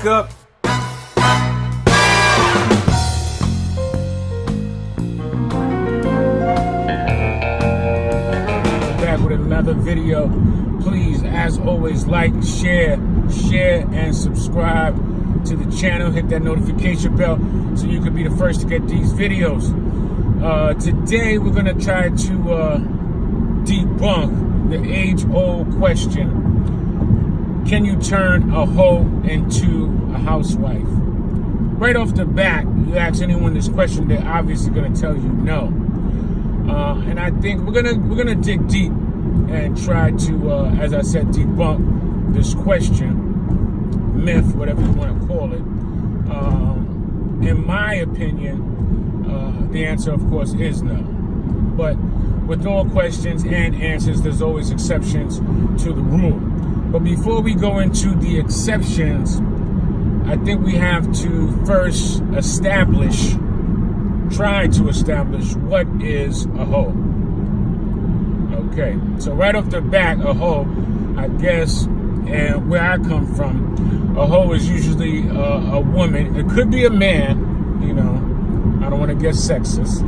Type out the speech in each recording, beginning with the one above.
wake up. Back with another video. Please, as always, like, share, and subscribe to the channel. Hit that notification bell so you can be the first to get these videos. Today, we're going to try to debunk the age-old question: can you turn a hoe into a housewife? Right off the bat, you ask anyone this question, they're obviously going to tell you no. And I think we're gonna dig deep and try to, as I said, debunk this question, myth, whatever you want to call it. In my opinion, the answer, of course, is no. But with all questions and answers, there's always exceptions to the rule. But before we go into the exceptions, I think we have to first try to establish what is a hoe. Okay, so right off the bat, a hoe, I guess, and where I come from, a hoe is usually a woman. It could be a man, you know, I don't want to get sexist.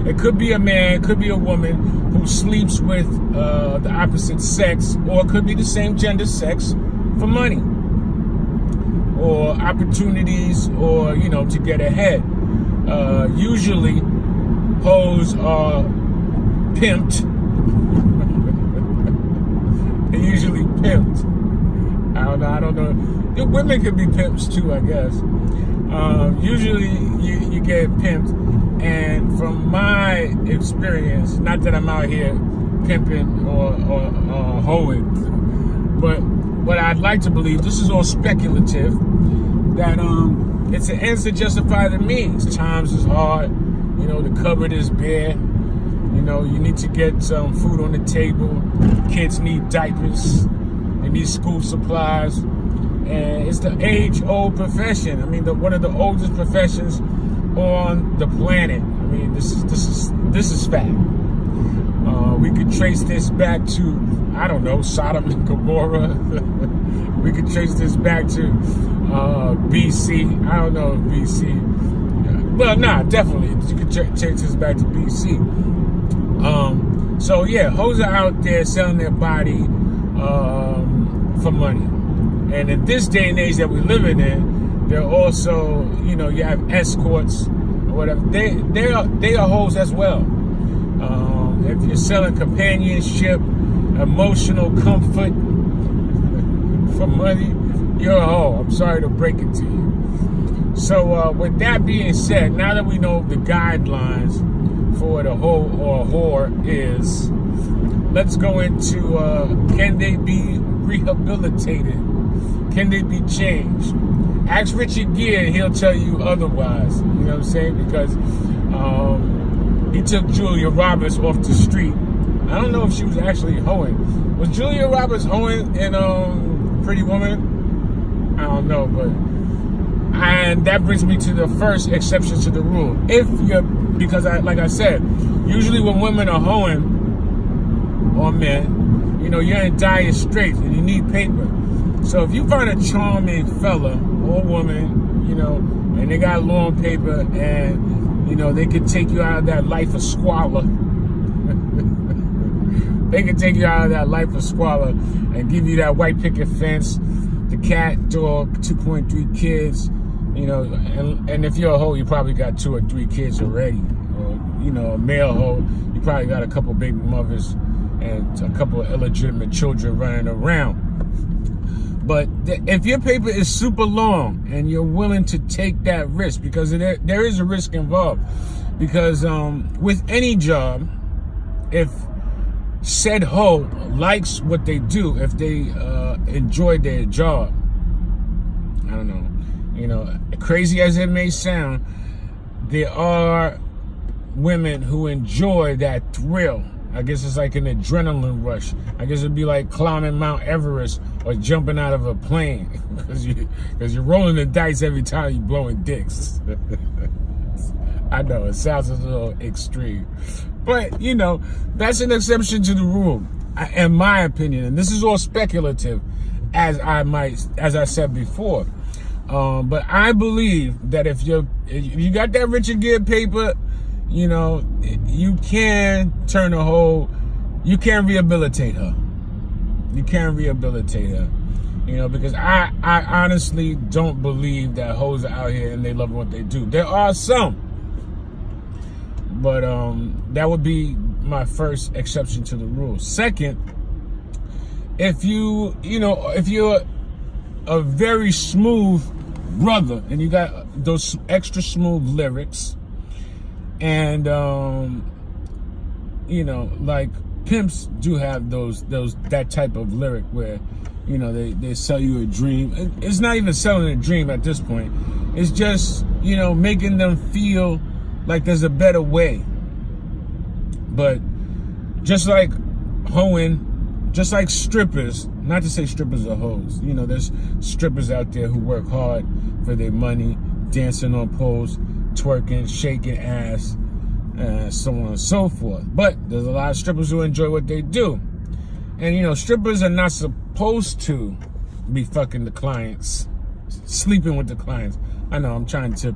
It could be a man, it could be a woman who sleeps with the opposite sex, or it could be the same gender sex for money or opportunities, or, you know, to get ahead. Usually, hoes are pimped. They're usually pimped. I don't know. The women could be pimps too, I guess. Usually, you get pimped. And from my experience, not that I'm out here pimping or hoeing, but what I'd like to believe, this is all speculative, that it's an ends that justify the means. Times is hard, you know, the cupboard is bare, you know, you need to get some food on the table, kids need diapers, they need school supplies, and it's the age-old profession. I mean, one of the oldest professions on the planet. I mean, this is fact. We could trace this back to, I don't know, Sodom and Gomorrah. We could trace this back to BC. I don't know if BC. Well, nah, definitely. You could trace this back to BC. So yeah, hoes are out there selling their body for money. And in this day and age that we're living in, they're also, you know, you have escorts or whatever. They are hoes as well. If you're selling companionship, emotional comfort for money, you're a hoe. I'm sorry to break it to you. So with that being said, now that we know the guidelines for what a hoe or a whore is, let's go into can they be rehabilitated? Can they be changed? Ask Richard Gere and he'll tell you otherwise. You know what I'm saying? Because he took Julia Roberts off the street. I don't know if she was actually hoeing. Was Julia Roberts hoeing in Pretty Woman? I don't know, and that brings me to the first exception to the rule. Because like I said, usually when women are hoeing, or men, you know, you're in dire straits and you need paper. So if you find a charming fella or woman, you know, and they got long paper and, you know, they could take you out of that life of squalor. They could take you out of that life of squalor and give you that white picket fence, the cat, dog, 2.3 kids, you know, and if you're a hoe, you probably got 2 or 3 kids already. Or, you know, a male hoe, you probably got a couple baby mothers and a couple of illegitimate children running around. But if your paper is super long and you're willing to take that risk, because there is a risk involved, because with any job, if said hoe likes what they do, if they enjoy their job, I don't know, you know, crazy as it may sound, there are women who enjoy that thrill. I guess it's like an adrenaline rush. I guess it'd be like climbing Mount Everest or jumping out of a plane, because you're rolling the dice every time you're blowing dicks. I know it sounds a little extreme, but you know, that's an exception to the rule, in my opinion. And this is all speculative, as I said before. But I believe that if you got that Richard Gere paper, you know, you can turn a hoe. You can rehabilitate her. You can rehabilitate her. You know, because I honestly don't believe that hoes are out here and they love what they do. There are some. But that would be my first exception to the rule. Second, if you're a very smooth brother and you got those extra smooth lyrics, and you know, like pimps do have that type of lyric where, you know, they sell you a dream. It's not even selling a dream at this point. It's just, you know, making them feel like there's a better way. But just like hoeing, just like strippers, not to say strippers are hoes. You know, there's strippers out there who work hard for their money, dancing on poles, twerking, shaking ass, so on and so forth. But there's a lot of strippers who enjoy what they do. And, you know, strippers are not supposed to be fucking the clients, sleeping with the clients. I know I'm trying to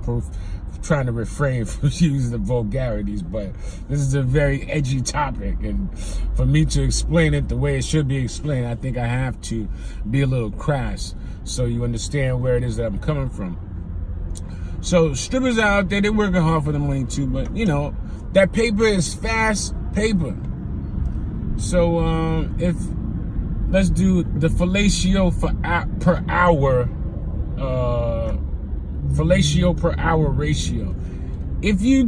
refrain from using the vulgarities, but this is a very edgy topic, and for me to explain it the way it should be explained, I think I have to be a little crass so you understand where it is that I'm coming from. So strippers are out there, they're working hard for the money too, but you know, that paper is fast paper. So if let's do the fellatio per hour fellatio per hour ratio. If you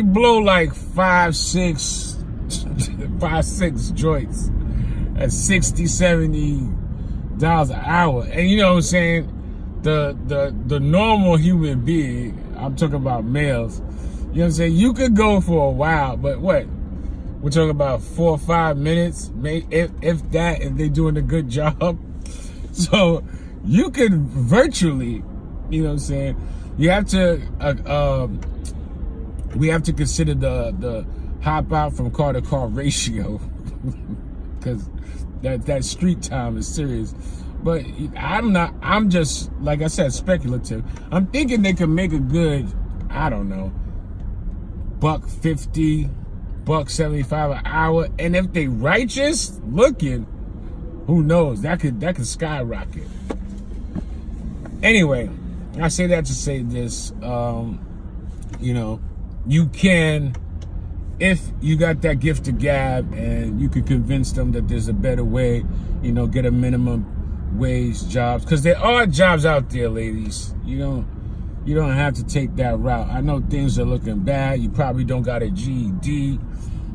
blow like 5-6 joints at $60-$70 an hour, and you know what I'm saying, the normal human being, I'm talking about males, you know what I'm saying, you could go for a while, but what? We're talking about 4 or 5 minutes, if they're doing a good job. So you could virtually, you know what I'm saying, you have to, we have to consider the hop out from car to car ratio, because that street time is serious. But I'm just, like I said, speculative. I'm thinking they could make a good, I don't know, $1.50, $1.75 an hour. And if they righteous looking, who knows? That could skyrocket. Anyway, I say that to say this. You know, you can, if you got that gift of gab and you could convince them that there's a better way, you know, get a minimum wage jobs, because there are jobs out there, ladies. You don't have to take that route. I know things are looking bad. You probably don't got a GED. You know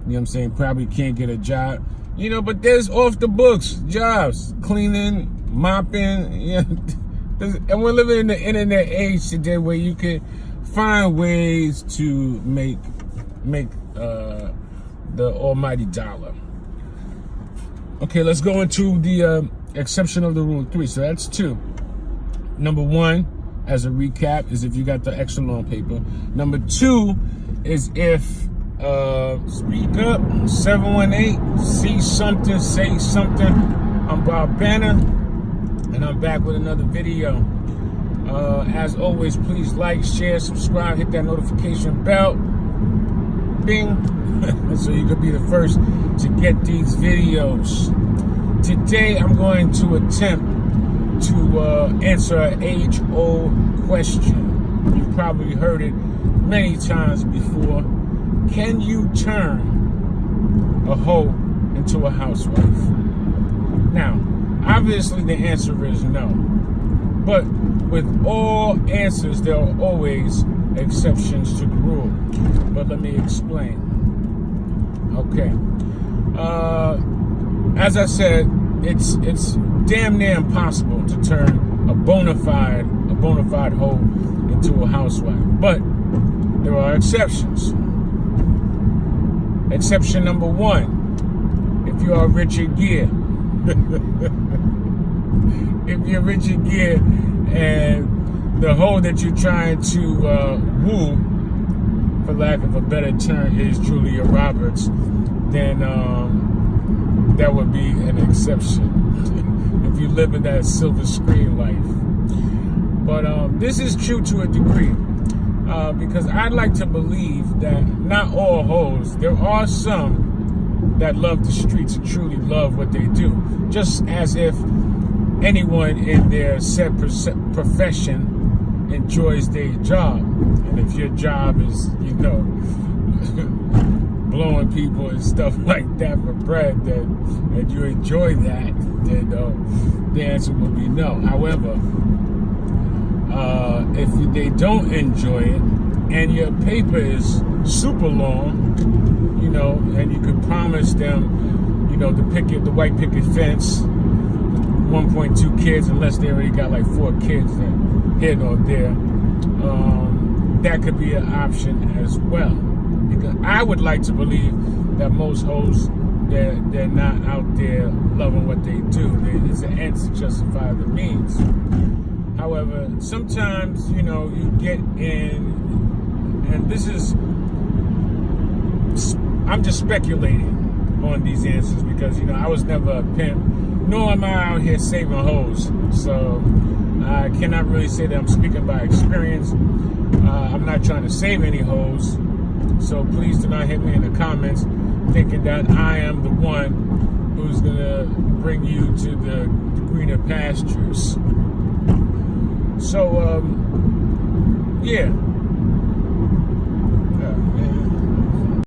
what I'm saying? Probably can't get a job. You know, but there's off the books jobs, cleaning, mopping. You know, and we're living in the internet age today where you can find ways to make the almighty dollar. Okay, let's go into the exception of the rule 3. So that's 2. Number 1, as a recap, is if you got the extra long paper. Number 2 is if speak up, 718, see something, say something. I'm Bob Banner, and I'm back with another video. As always, please like, share, subscribe, hit that notification bell, bing, so you can be the first to get these videos. Today, I'm going to attempt to answer an age-old question. You've probably heard it many times before. Can you turn a hoe into a housewife? Now, obviously the answer is no. But with all answers, there are always exceptions to the rule. But let me explain. Okay. As I said, it's damn near impossible to turn a bona fide hoe into a housewife. But there are exceptions. Exception number 1, if you are Richard Gere. If you're Richard Gere and the hoe that you're trying to woo, for lack of a better term, is Julia Roberts, then that would be an exception. If you live in that silver screen life. But this is true to a degree, because I'd like to believe that not all hoes, there are some that love the streets and truly love what they do, just as if anyone in their said profession enjoys their job. And if your job is, blowing people and stuff like that for bread, and you enjoy that, then the answer would be no. However, if they don't enjoy it and your paper is super long, and you could promise them, the white picket fence, 1.2 kids, unless they already got like 4 kids here or there, that could be an option as well. Because I would like to believe that most hoes, they're not out there loving what they do. It's an end to justify the means. However, sometimes, you get in, and this is, I'm just speculating on these answers because, I was never a pimp, nor am I out here saving hoes. So I cannot really say that I'm speaking by experience. I'm not trying to save any hoes. So please do not hit me in the comments thinking that I am the one who's going to bring you to the greener pastures. So, yeah.